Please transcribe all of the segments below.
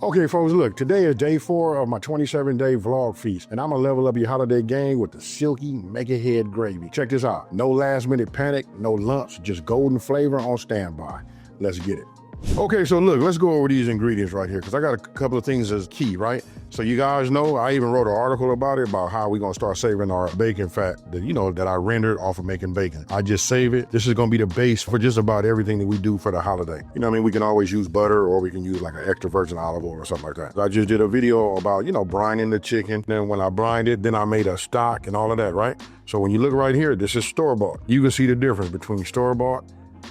Okay, folks, look, today is day 4 of my 27-day vlog feast, and I'm gonna level up your holiday game with the silky mega head gravy. Check this out. No last minute panic, no lumps, just golden flavor on standby. Let's get it. Okay, so look, let's go over these ingredients right here, because I got a couple of things that's key, right? So you guys know, I even wrote an article about it, about how we're gonna start saving our bacon fat that, that I rendered off of making bacon. I just save it. This is gonna be the base for just about everything that we do for the holiday. We can always use butter, or we can use like an extra virgin olive oil or something like that. I just did a video about, brining the chicken. Then when I brined it, then I made a stock and all of that, right? So when you look right here, this is store-bought. You can see the difference between store-bought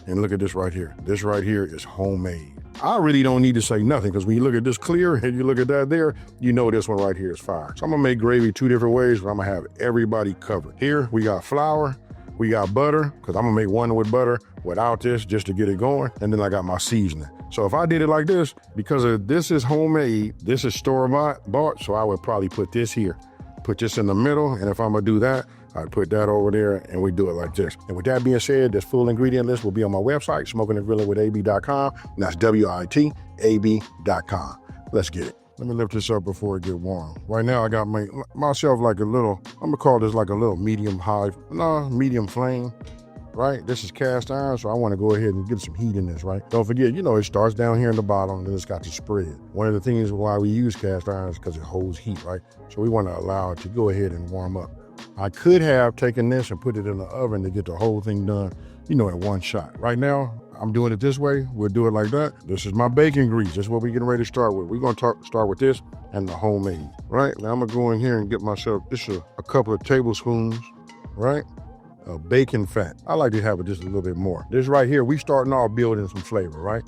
and look at this right here. This right here is homemade. I really don't need to say nothing, because when you look at this clear and you look at that there, you know this one right here is fire. So I'm gonna make gravy 2 different ways, but I'm gonna have everybody covered. Here we got flour, we got butter, because I'm gonna make one with butter without this just to get it going, and then I got my seasoning. So if I did it like this, because this is homemade, this is store-bought, so I would probably put this here. Put this in the middle, and if I'm gonna do that, I'd put that over there, and we do it like this. And with that being said, this full ingredient list will be on my website, smokingandgrillin.ab.com, and that's WITAB.com. Let's get it. Let me lift this up before it get warm. Right now, I got myself like a little, I'm gonna call this like a little medium flame, right? This is cast iron, so I wanna go ahead and get some heat in this, right? Don't forget, it starts down here in the bottom, and then it's got the spread. One of the things why we use cast iron is because it holds heat, right? So we wanna allow it to go ahead and warm up. I could have taken this and put it in the oven to get the whole thing done, in one shot. Right now, I'm doing it this way. We'll do it like that. This is my bacon grease. This is what we're getting ready to start with. We're gonna start with this and the homemade, right? Now I'm gonna go in here and get myself, this is a couple of tablespoons, right? Of bacon fat. I like to have it just a little bit more. This right here, we starting off building some flavor, right?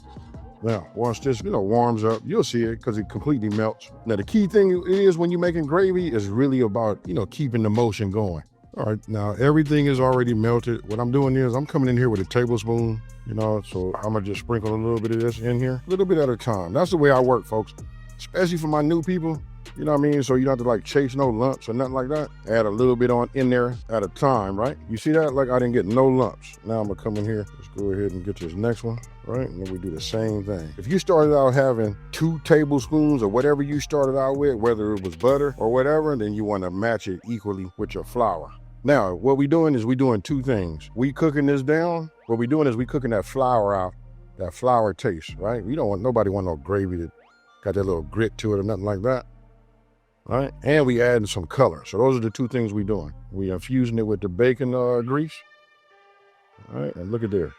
Now, once this, warms up, you'll see it because it completely melts. Now, the key thing is when you're making gravy is really about, keeping the motion going. All right, now everything is already melted. What I'm doing is I'm coming in here with a tablespoon, so I'm gonna just sprinkle a little bit of this in here, a little bit at a time. That's the way I work, folks, especially for my new people. So you don't have to like chase no lumps or nothing like that. Add a little bit on in there at a time, right? You see that? Like I didn't get no lumps. Now I'm gonna come in here. Let's go ahead and get this next one, right? And then we do the same thing. If you started out having 2 tablespoons or whatever you started out with, whether it was butter or whatever, then you wanna match it equally with your flour. Now, what we doing is we doing 2 things. We cooking this down. What we doing is we cooking that flour out, that flour taste, right? Nobody want no gravy that got that little grit to it or nothing like that. Right? And we adding some color. So those are the 2 things we doing. We infusing it with the bacon grease. All right, and look at there.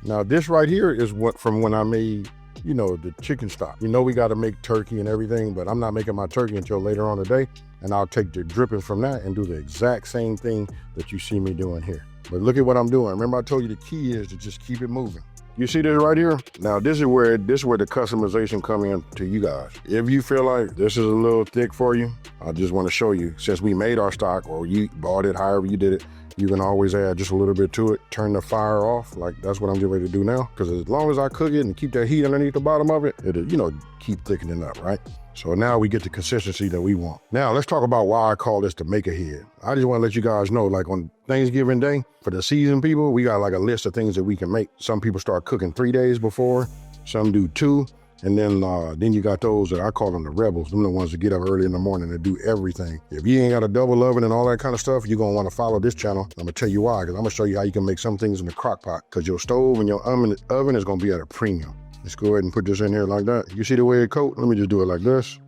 Now this right here is what from when I made, the chicken stock. We got to make turkey and everything, but I'm not making my turkey until later on today. And I'll take the drippings from that and do the exact same thing that you see me doing here. But look at what I'm doing. Remember I told you the key is to just keep it moving. You see this right here? Now this is where the customization come in to you guys. If you feel like this is a little thick for you, I just want to show you, since we made our stock or you bought it, however you did it, you can always add just a little bit to it, turn the fire off. Like that's what I'm getting ready to do now. Because as long as I cook it and keep that heat underneath the bottom of it, it'll, keep thickening up, right? So now we get the consistency that we want. Now let's talk about why I call this the make ahead. I just want to let you guys know, like on Thanksgiving Day, for the seasoned people, we got like a list of things that we can make. Some people start cooking 3 days before, some do 2. And then you got those that I call them the rebels. Them the ones that get up early in the morning and do everything. If you ain't got a double oven and all that kind of stuff, you're gonna want to follow this channel. I'm gonna tell you why, because I'm gonna show you how you can make some things in the crock pot, because your stove and your oven is gonna be at a premium. Let's go ahead and put this in here like that. You see the way it coat? Let me just do it like this.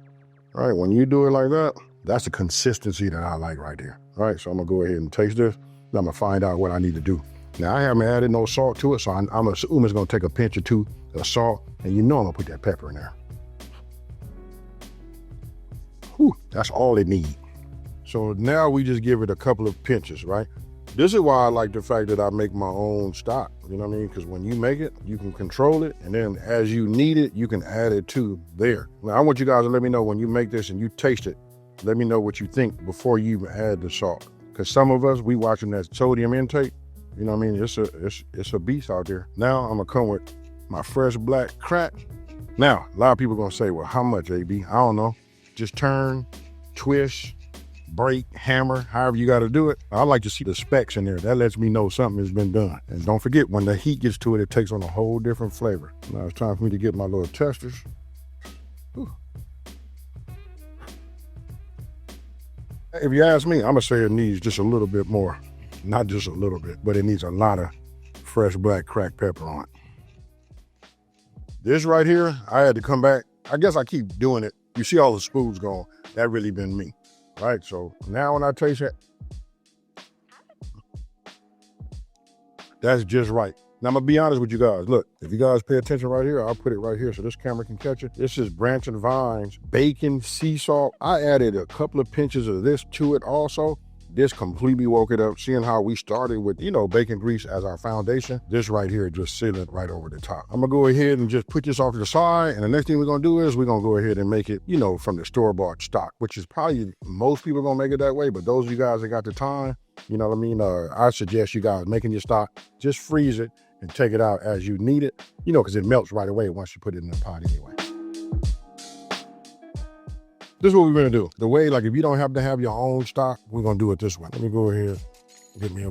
All right, when you do it like that, that's the consistency that I like right there. All right, so I'm gonna go ahead and taste this. Then I'm gonna find out what I need to do. Now I haven't added no salt to it, so I'm assuming it's gonna take a pinch or 2 of salt, and I'm gonna put that pepper in there. Whew, that's all it needs. So now we just give it a couple of pinches, right? This is why I like the fact that I make my own stock, you know what I mean? Because when you make it, you can control it, and then as you need it, you can add it to there. Now I want you guys to let me know when you make this and you taste it, let me know what you think before you even add the salt. Because some of us, we watching that sodium intake, you know what I mean? It's a beast out there. Now I'm gonna come with my fresh black crack. Now, a lot of people gonna say, well, how much, AB? I don't know. Just turn, twist, break, hammer, however you gotta do it. I like to see the specks in there. That lets me know something has been done. And don't forget, when the heat gets to it, it takes on a whole different flavor. Now it's time for me to get my little testers. Whew. If you ask me, I'm gonna say it needs just a little bit more. Not just a little bit, but it needs a lot of fresh black cracked pepper on it. This right here, I had to come back. I guess I keep doing it. You see all the spoons gone. That really been me, right? So now when I taste it, that's just right. Now I'm gonna be honest with you guys. Look, if you guys pay attention right here, I'll put it right here so this camera can catch it. This is Branch and Vines, bacon, sea salt. I added a couple of pinches of this to it also. This completely woke it up, seeing how we started with, bacon grease as our foundation. This right here just sealing right over the top. I'm gonna go ahead and just put this off to the side, and the next thing we're gonna do is we're gonna go ahead and make it, from the store-bought stock, which is probably most people gonna make it that way, but those of you guys that got the time, I suggest you guys making your stock, just freeze it and take it out as you need it, because it melts right away once you put it in the pot anyway. This is what we're gonna do. The way, if you don't have to have your own stock, we're gonna do it this way. Let me go ahead, get me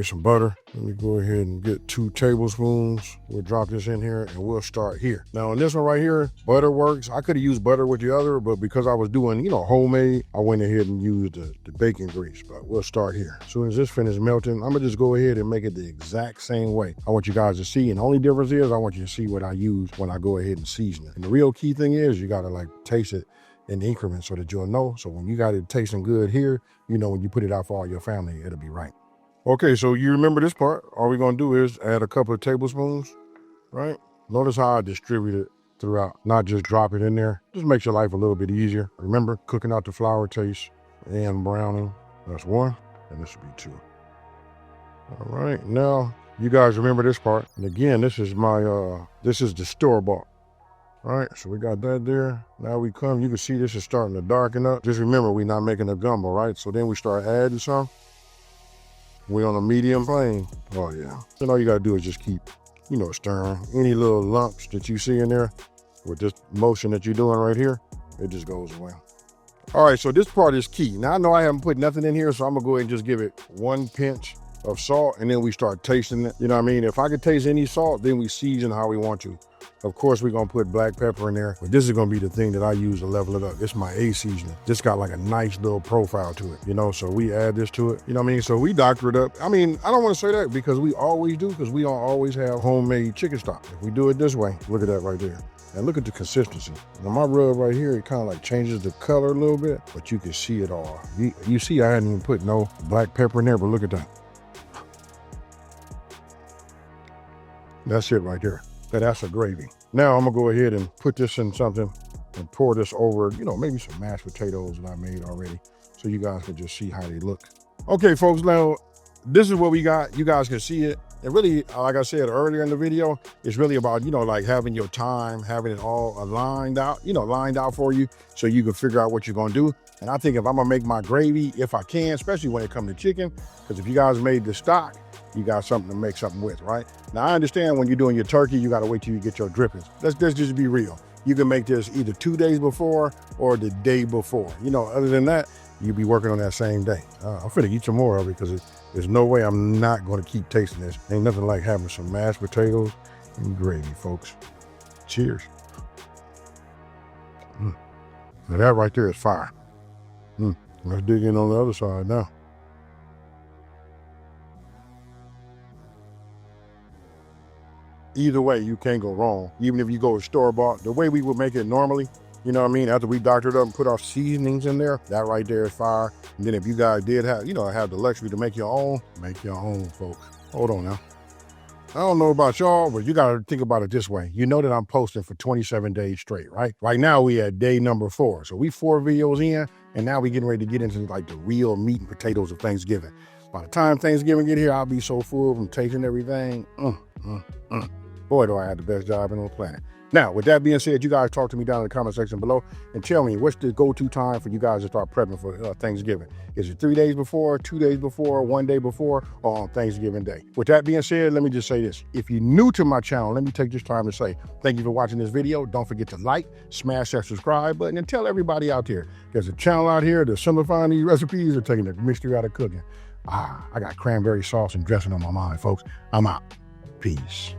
some butter. Let me go ahead and get 2 tablespoons. We'll drop this in here and we'll start here. Now on this one right here, butter works. I could have used butter with the other, but because I was doing, homemade, I went ahead and used the bacon grease, but we'll start here. As soon as this finishes melting, I'm gonna just go ahead and make it the exact same way. I want you guys to see, and the only difference is I want you to see what I use when I go ahead and season it. And the real key thing is you gotta taste it in increments so that you'll know. So when you got it tasting good here, when you put it out for all your family, it'll be right. Okay, so you remember this part. All we're gonna do is add a couple of tablespoons, right? Notice how I distribute it throughout, not just drop it in there. Just makes your life a little bit easier. Remember, cooking out the flour taste and browning. That's 1, and this will be 2. All right, now you guys remember this part. And again, this is the store-bought. All right, so we got that there. Now you can see this is starting to darken up. Just remember, we're not making a gumbo, right? So then we start adding some. We're on a medium flame. Oh yeah. Then all you gotta do is just keep, stirring. Any little lumps that you see in there with this motion that you're doing right here, it just goes away. All right, so this part is key. Now I know I haven't put nothing in here, so I'm gonna go ahead and just give it 1 pinch of salt, and then we start tasting it. You know what I mean? If I could taste any salt, then we season how we want to. Of course, we're gonna put black pepper in there, but this is gonna be the thing that I use to level it up. This is my A seasoning. This got a nice little profile to it, so we add this to it, So we doctor it up. I don't wanna say that because we always do, because we don't always have homemade chicken stock. If we do it this way, look at that right there. And look at the consistency. Now my rub right here, it kind of changes the color a little bit, but you can see it all. You see I hadn't even put no black pepper in there, but look at that. That's it right there. That's a gravy. Now I'm gonna go ahead and put this in something and pour this over, maybe some mashed potatoes that I made already, so you guys can just see how they look. Okay, folks, now this is what we got. You guys can see it. And really, like I said earlier in the video, it's really about, having your time, having it all lined out for you so you can figure out what you're gonna do. And I think if I'm gonna make my gravy, if I can, especially when it comes to chicken, because if you guys made the stock, you got something to make something with, right? Now, I understand when you're doing your turkey, you got to wait till you get your drippings. Let's just be real. You can make this either 2 days before or the day before. Other than that, you'll be working on that same day. I'm finna eat some more of it because there's no way I'm not going to keep tasting this. Ain't nothing like having some mashed potatoes and gravy, folks. Cheers. Now that right there is fire. Let's dig in on the other side now. Either way, you can't go wrong. Even if you go store-bought, the way we would make it normally, after we doctored up and put our seasonings in there, that right there is fire. And then if you guys did have, have the luxury to make your own, folks. Hold on now. I don't know about y'all, but you got to think about it this way. You know that I'm posting for 27 days straight, right? Right now we at day number 4. So we 4 videos in, and now we getting ready to get into the real meat and potatoes of Thanksgiving. By the time Thanksgiving get here, I'll be so full from tasting everything. Boy, do I have the best job on the planet. Now, with that being said, you guys talk to me down in the comment section below and tell me what's the go-to time for you guys to start prepping for Thanksgiving. Is it 3 days before, 2 days before, 1 day before, or on Thanksgiving Day? With that being said, let me just say this. If you're new to my channel, let me take this time to say thank you for watching this video. Don't forget to like, smash that subscribe button, and tell everybody out there there's a channel out here that's simplifying these recipes and taking the mystery out of cooking. I got cranberry sauce and dressing on my mind, folks. I'm out. Peace.